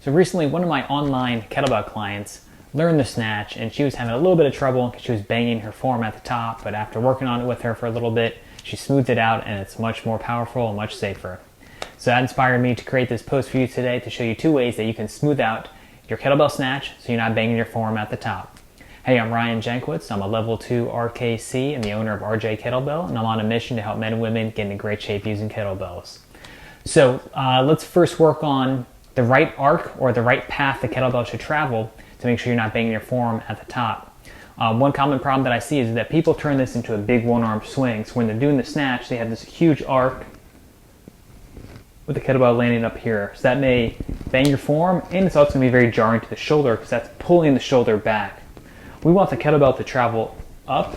So recently, one of my online kettlebell clients learned the snatch, and she was having a little bit of trouble because she was banging her forearm at the top, but after working on it with her for a little bit, she smoothed it out and it's much more powerful and much safer. So that inspired me to create this post for you today to show you 2 ways that you can smooth out your kettlebell snatch so you're not banging your forearm at the top. Hey, I'm Ryan Jankwitz. I'm a level 2 RKC and the owner of RJ Kettlebell, and I'm on a mission to help men and women get into great shape using kettlebells. So let's first work on the right arc or the right path the kettlebell should travel to make sure you're not banging your forearm at the top. One common problem that I see is that people turn this into a big one-arm swing. So when they're doing the snatch, they have this huge arc with the kettlebell landing up here. So that may bang your forearm, and it's also going to be very jarring to the shoulder because that's pulling the shoulder back. We want the kettlebell to travel up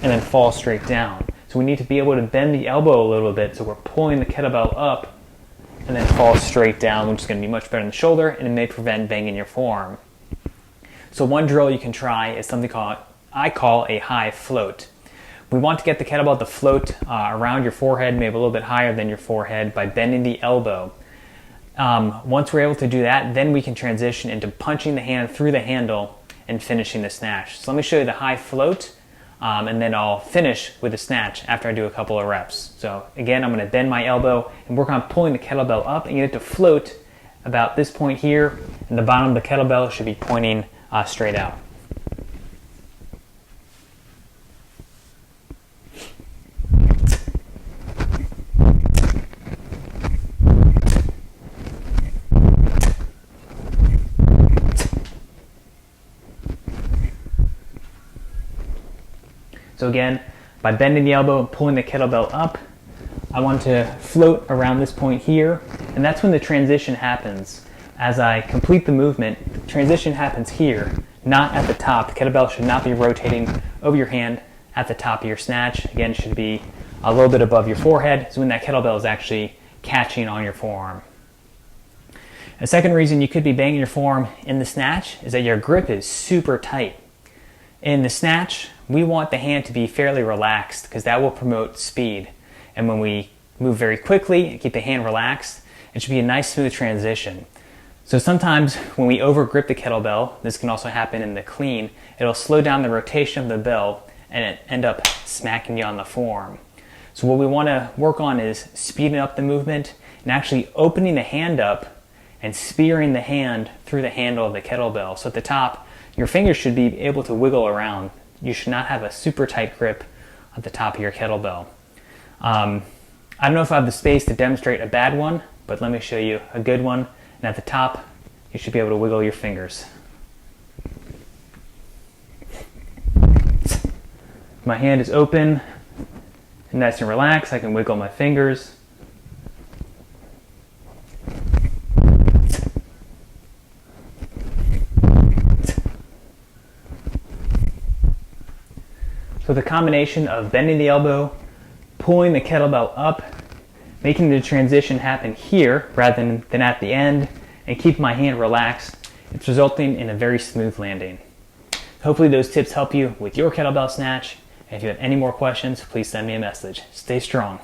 and then fall straight down. So we need to be able to bend the elbow a little bit so we're pulling the kettlebell up and then fall straight down, which is going to be much better in the shoulder, and it may prevent banging your forearm. So one drill you can try is something I call a high float. We want to get the kettlebell to float around your forehead, maybe a little bit higher than your forehead, by bending the elbow. Once we're able to do that, then we can transition into punching the hand through the handle and finishing the snatch. So let me show you the high float, and then I'll finish with the snatch after I do a couple of reps. So again, I'm going to bend my elbow and work on pulling the kettlebell up and get it to float about this point here, and the bottom of the kettlebell should be pointing straight out. So again, by bending the elbow and pulling the kettlebell up, I want to float around this point here, and that's when the transition happens. As I complete the movement, the transition happens here, not at the top. The kettlebell should not be rotating over your hand at the top of your snatch. Again, it should be a little bit above your forehead, so when that kettlebell is actually catching on your forearm. A second reason you could be banging your forearm in the snatch is that your grip is super tight. In the snatch, we want the hand to be fairly relaxed because that will promote speed. And when we move very quickly and keep the hand relaxed, it should be a nice smooth transition. So sometimes when we over grip the kettlebell, this can also happen in the clean, it'll slow down the rotation of the bell and it end up smacking you on the forearm. So what we want to work on is speeding up the movement and actually opening the hand up and spearing the hand through the handle of the kettlebell. So at the top, your fingers should be able to wiggle around. You should not have a super tight grip at the top of your kettlebell. I don't know if I have the space to demonstrate a bad one, but let me show you a good one. And at the top, you should be able to wiggle your fingers. My hand is open and nice and relaxed. I can wiggle my fingers. So the combination of bending the elbow, pulling the kettlebell up, making the transition happen here rather than at the end, and keep my hand relaxed, it's resulting in a very smooth landing. Hopefully those tips help you with your kettlebell snatch. And if you have any more questions, please send me a message. Stay strong.